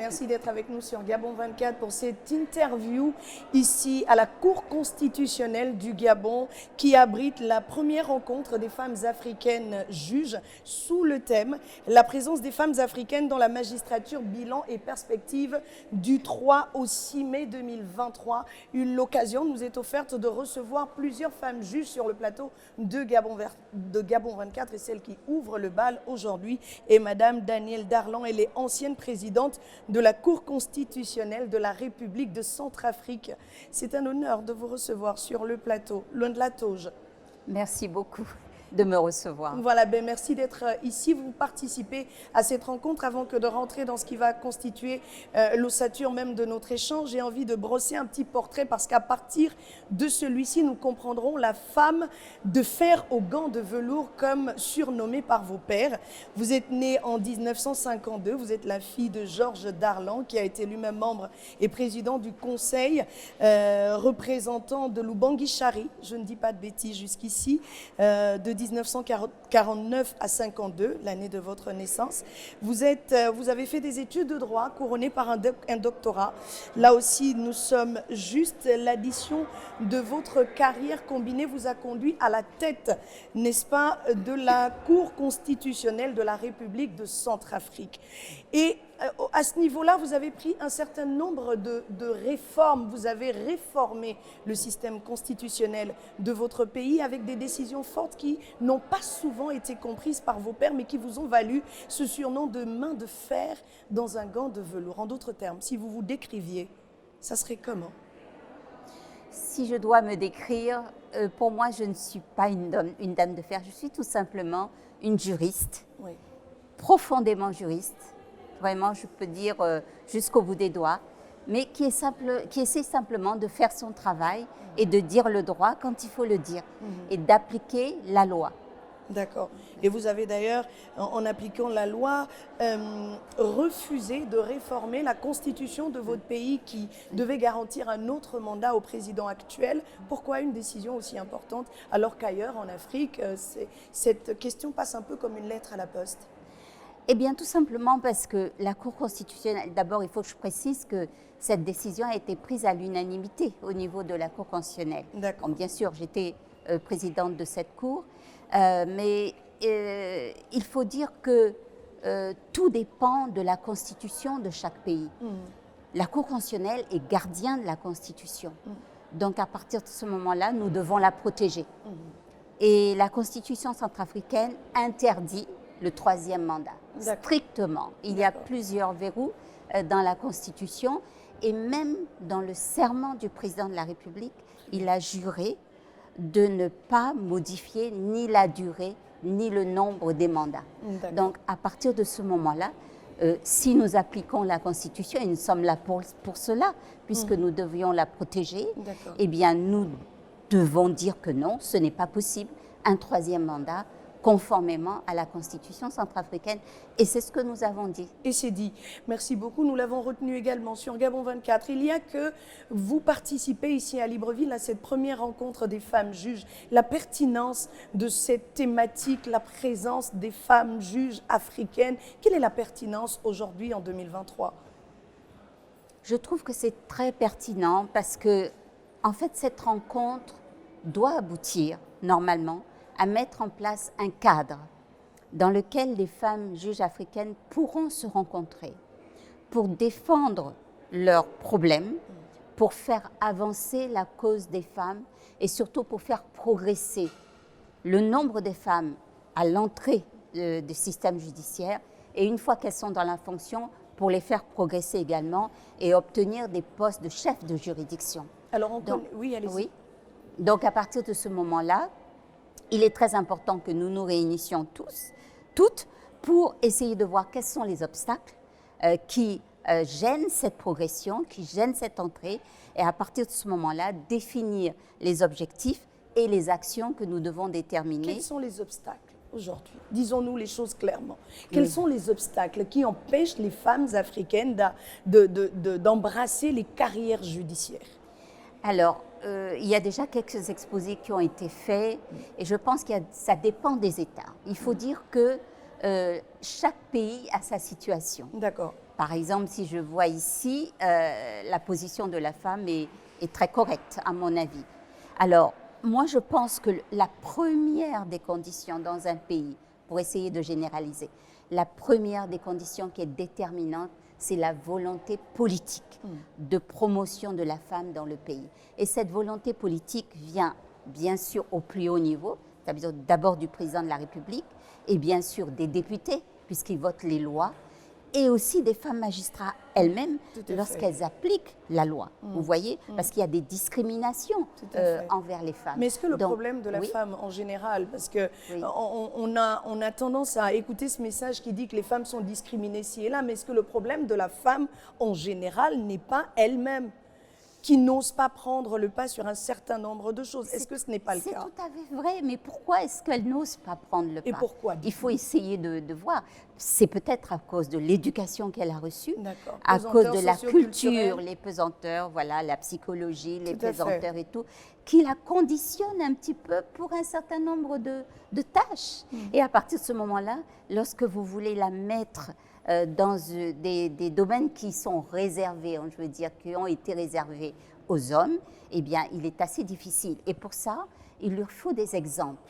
merci d'être avec nous sur Gabon 24 pour cette interview ici à la Cour constitutionnelle du Gabon qui abrite la première rencontre des femmes africaines juges sous le thème « La présence des femmes africaines dans la magistrature, bilan et perspective du 3 au 6 mai 2023 ». L'occasion nous est offerte de recevoir plusieurs femmes juges sur le plateau de Gabon 24 et celle qui ouvre le bal aujourd'hui est Madame Danielle Darlan. Elle est ancienne présidente de la Cour constitutionnelle de la République de Centrafrique. C'est un honneur de vous recevoir sur le plateau, loin de la Tauge. Merci beaucoup de me recevoir. Voilà, merci d'être ici. Vous participez à cette rencontre. Avant que de rentrer dans ce qui va constituer l'ossature même de notre échange, j'ai envie de brosser un petit portrait parce qu'à partir de celui-ci, nous comprendrons la femme de fer aux gants de velours comme surnommée par vos pères. Vous êtes née en 1952. Vous êtes la fille de Georges Darlan qui a été lui-même membre et président du conseil représentant de l'Oubangui-Chari. Je ne dis pas de bêtises jusqu'ici. De 1949 à 52, l'année de votre naissance. Vous avez fait des études de droit couronnées par un doctorat. Là aussi, nous sommes juste. L'addition de votre carrière combinée vous a conduit à la tête, n'est-ce pas, de la Cour constitutionnelle de la République de Centrafrique. Et à ce niveau-là, vous avez pris un certain nombre de réformes. Vous avez réformé le système constitutionnel de votre pays avec des décisions fortes qui n'ont pas souvent été comprises par vos pairs, mais qui vous ont valu ce surnom de main de fer dans un gant de velours. En d'autres termes, si vous vous décriviez, ça serait comment? Si je dois me décrire, pour moi, je ne suis pas une dame de fer. Je suis tout simplement une juriste, oui, profondément juriste. Vraiment, je peux dire jusqu'au bout des doigts, mais qui essaie simplement de faire son travail et de dire le droit quand il faut le dire et d'appliquer la loi. D'accord. Et vous avez d'ailleurs, en appliquant la loi, refusé de réformer la constitution de votre pays qui devait garantir un autre mandat au président actuel. Pourquoi une décision aussi importante alors qu'ailleurs, en Afrique, cette question passe un peu comme une lettre à la poste? Eh bien, tout simplement parce que la Cour constitutionnelle, d'abord, il faut que je précise que cette décision a été prise à l'unanimité au niveau de la Cour constitutionnelle. D'accord. Bien sûr, j'étais présidente de cette Cour, mais il faut dire que tout dépend de la constitution de chaque pays. La Cour constitutionnelle est gardien de la Constitution. Donc, à partir de ce moment-là, nous devons la protéger. Et la Constitution centrafricaine interdit le troisième mandat, strictement. Il y a plusieurs verrous dans la Constitution et même dans le serment du président de la République, il a juré de ne pas modifier ni la durée ni le nombre des mandats. Donc, à partir de ce moment-là, si nous appliquons la Constitution, et nous sommes là pour cela, puisque nous devions la protéger, eh bien, nous devons dire que non, ce n'est pas possible, un troisième mandat, conformément à la Constitution centrafricaine. Et c'est ce que nous avons dit. Et c'est dit. Merci beaucoup. Nous l'avons retenu également sur Gabon 24. Il y a que vous participez ici à Libreville à cette première rencontre des femmes juges. La pertinence de cette thématique, la présence des femmes juges africaines, quelle est la pertinence aujourd'hui en 2023? Je trouve que c'est très pertinent parce que, en fait, cette rencontre doit aboutir, normalement, à mettre en place un cadre dans lequel les femmes juges africaines pourront se rencontrer pour défendre leurs problèmes, pour faire avancer la cause des femmes et surtout pour faire progresser le nombre des femmes à l'entrée du système judiciaire et une fois qu'elles sont dans la fonction, pour les faire progresser également et obtenir des postes de chef de juridiction. Alors, oui, allez-y. Oui. Donc, à partir de ce moment-là, il est très important que nous nous réunissions toutes, pour essayer de voir quels sont les obstacles qui gênent cette progression, qui gênent cette entrée, et à partir de ce moment-là, définir les objectifs et les actions que nous devons déterminer. Quels sont les obstacles aujourd'hui? Disons-nous les choses clairement. Quels sont les obstacles qui empêchent les femmes africaines d'embrasser les carrières judiciaires? Alors, il y a déjà quelques exposés qui ont été faits et je pense que ça dépend des États. Il faut dire que chaque pays a sa situation. D'accord. Par exemple, si je vois ici, la position de la femme est très correcte, à mon avis. Alors, moi, je pense que la première des conditions dans un pays, pour essayer de généraliser, la première des conditions qui est déterminante, c'est la volonté politique de promotion de la femme dans le pays. Et cette volonté politique vient, bien sûr, au plus haut niveau, c'est-à-dire d'abord du président de la République, et bien sûr des députés, puisqu'ils votent les lois, et aussi des femmes magistrats elles-mêmes lorsqu'elles appliquent la loi. Vous voyez, parce qu'il y a des discriminations envers les femmes. Mais est-ce que le problème de la femme en général, parce que on a tendance à écouter ce message qui dit que les femmes sont discriminées ci et là, mais est-ce que le problème de la femme en général n'est pas elle-même qui n'ose pas prendre le pas sur un certain nombre de choses? Est-ce que ce n'est pas le cas? C'est tout à fait vrai, mais pourquoi est-ce qu'elle n'ose pas prendre le pas? Et pourquoi? Il faut essayer de voir. C'est peut-être à cause de l'éducation qu'elle a reçue, à cause de la culture, les pesanteurs, voilà, la psychologie, les pesanteurs et tout, qui la conditionne un petit peu pour un certain nombre de tâches. Et à partir de ce moment-là, lorsque vous voulez la mettre dans des domaines qui sont réservés, je veux dire, qui ont été réservés aux hommes, eh bien, il est assez difficile. Et pour ça, il leur faut des exemples.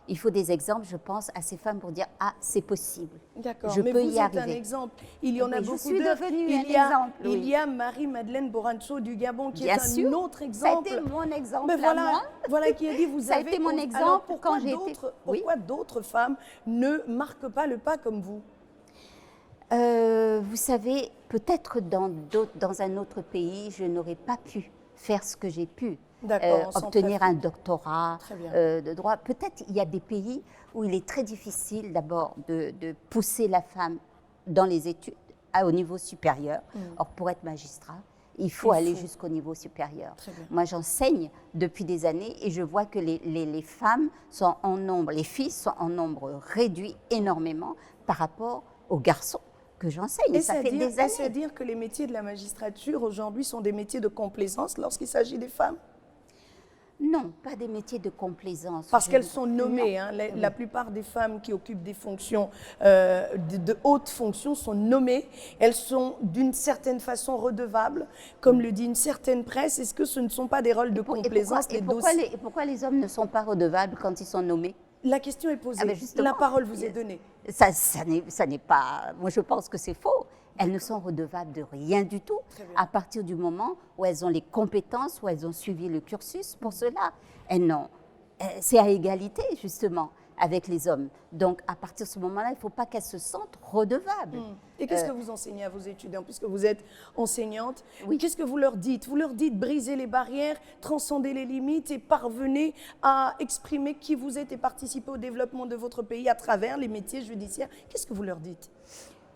Il faut des exemples, je pense, à ces femmes pour dire « Ah, c'est possible, d'accord, je mais peux vous y êtes arriver. » un exemple. Il y en a beaucoup d'autres. Je suis devenue un exemple. Il y a Marie-Madeleine Borancho du Gabon qui Bien est sûr. un autre exemple. Ça a été mon exemple Mais à moi. voilà qui a dit, vous Ça a avez... été mon exemple Alors, quand j'ai été... Pourquoi d'autres femmes ne marquent pas le pas comme vous? Vous savez, peut-être dans un autre pays, je n'aurais pas pu faire ce que j'ai pu. Obtenir un doctorat de droit. Peut-être il y a des pays où il est très difficile d'abord de pousser la femme dans les études au niveau supérieur. Or, pour être magistrat, il faut aller jusqu'au niveau supérieur. Moi, j'enseigne depuis des années et je vois que les femmes sont en nombre, les filles sont en nombre réduit énormément par rapport aux garçons que j'enseigne. Ça fait des années. Est-ce à dire que les métiers de la magistrature aujourd'hui sont des métiers de complaisance lorsqu'il s'agit des femmes? Non, pas des métiers de complaisance. Parce qu'elles sont nommées. Hein, la plupart des femmes qui occupent des fonctions, de hautes fonctions, sont nommées. Elles sont d'une certaine façon redevables, comme le dit une certaine presse. Est-ce que ce ne sont pas des rôles de complaisance? Pourquoi les hommes ne sont pas redevables quand ils sont nommés? La question est posée. La parole vous est donnée. Ça n'est pas... Moi, je pense que c'est faux. Elles ne sont redevables de rien du tout à partir du moment où elles ont les compétences, où elles ont suivi le cursus pour cela. C'est à égalité, justement, avec les hommes. Donc, à partir de ce moment-là, il ne faut pas qu'elles se sentent redevables. Et qu'est-ce que vous enseignez à vos étudiants, puisque vous êtes enseignante? Qu'est-ce que vous leur dites? Vous leur dites briser les barrières, transcender les limites et parvenez à exprimer qui vous êtes et participer au développement de votre pays à travers les métiers judiciaires. Qu'est-ce que vous leur dites?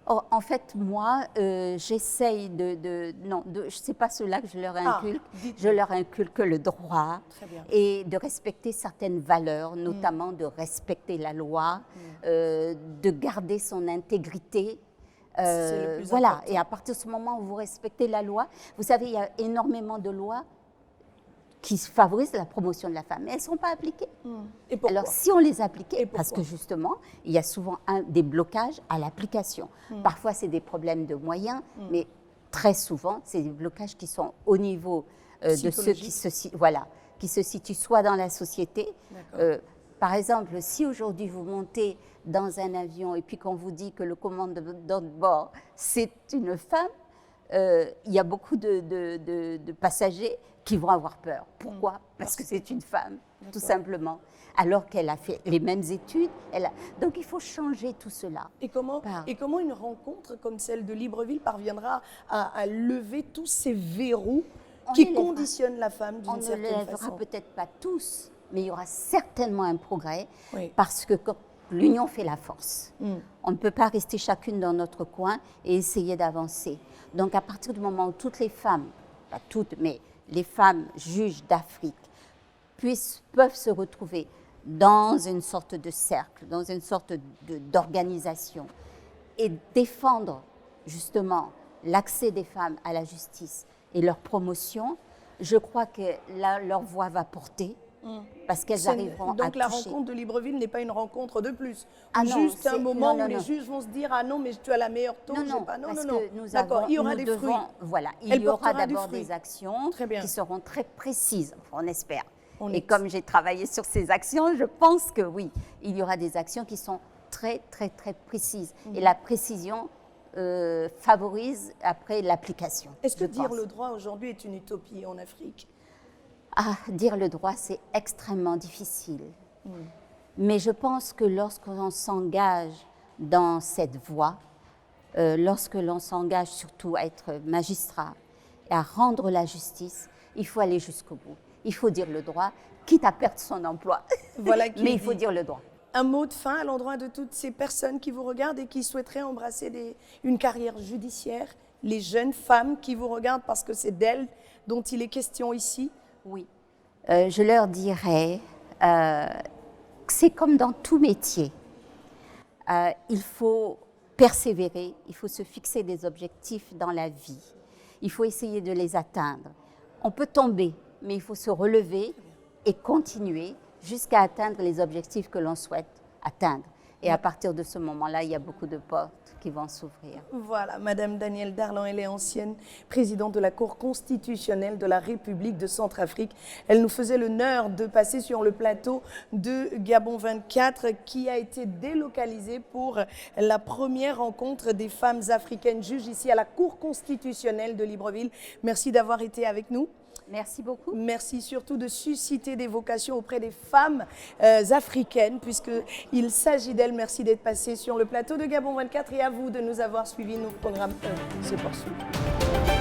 En fait, moi, j'essaye non, ce n'est pas cela que je leur inculque. Je leur inculque le droit et de respecter certaines valeurs, notamment de respecter la loi, de garder son intégrité. Voilà, important. Et à partir de ce moment où vous respectez la loi, vous savez, il y a énormément de lois qui favorisent la promotion de la femme, mais elles ne sont pas appliquées. Et pourquoi? Alors, si on les appliquait, parce que justement, il y a souvent des blocages à l'application. Parfois, c'est des problèmes de moyens, mais très souvent, c'est des blocages qui sont au niveau de ceux qui se situent soit dans la société. Par exemple, si aujourd'hui vous montez dans un avion et puis qu'on vous dit que le commandant de bord, c'est une femme, il y a beaucoup de passagers qui vont avoir peur. Pourquoi? Parce que c'est une femme, tout simplement. Alors qu'elle a fait les mêmes études. Donc il faut changer tout cela. Et comment une rencontre comme celle de Libreville parviendra à lever tous ces verrous qui conditionnent la femme d'une certaine façon? On ne les lèvera peut-être pas tous, mais il y aura certainement un progrès parce que l'union fait la force. On ne peut pas rester chacune dans notre coin et essayer d'avancer. Donc à partir du moment où toutes les femmes, pas toutes, mais les femmes juges d'Afrique peuvent se retrouver dans une sorte de cercle, dans une sorte d'organisation et défendre justement l'accès des femmes à la justice et leur promotion, je crois que là, leur voix va porter Parce qu'elles arriveront à toucher. Donc la rencontre de Libreville n'est pas une rencontre de plus. Ah non, juste un moment non, où les juges vont se dire ah non mais tu as la meilleure taux. Non, non. D'accord, il y aura des fruits. Voilà, il y aura d'abord des actions qui seront très précises, on espère. Et comme j'ai travaillé sur ces actions, je pense que oui, il y aura des actions qui sont très précises. Et la précision favorise après l'application. Est-ce que dire le droit aujourd'hui est une utopie en Afrique? Ah, dire le droit, c'est extrêmement difficile. Mais je pense que lorsqu'on s'engage dans cette voie, lorsque l'on s'engage surtout à être magistrat et à rendre la justice, il faut aller jusqu'au bout. Il faut dire le droit, quitte à perdre son emploi. Voilà mais il faut dire le droit. Un mot de fin à l'endroit de toutes ces personnes qui vous regardent et qui souhaiteraient embrasser une carrière judiciaire, les jeunes femmes qui vous regardent parce que c'est d'elles dont il est question ici. Oui, je leur dirais que c'est comme dans tout métier. Il faut persévérer, il faut se fixer des objectifs dans la vie. Il faut essayer de les atteindre. On peut tomber, mais il faut se relever et continuer jusqu'à atteindre les objectifs que l'on souhaite atteindre. Et à partir de ce moment-là, il y a beaucoup de portes qui vont s'ouvrir. Voilà, Madame Danielle Darlan, elle est ancienne présidente de la Cour constitutionnelle de la République de Centrafrique. Elle nous faisait l'honneur de passer sur le plateau de Gabon 24 qui a été délocalisé pour la première rencontre des femmes africaines juges ici à la Cour constitutionnelle de Libreville. Merci d'avoir été avec nous. Merci beaucoup. Merci surtout de susciter des vocations auprès des femmes africaines, puisqu'il s'agit d'elles. Merci d'être passé sur le plateau de Gabon 24 et à vous de nous avoir suivis. Nos programmes se poursuivent.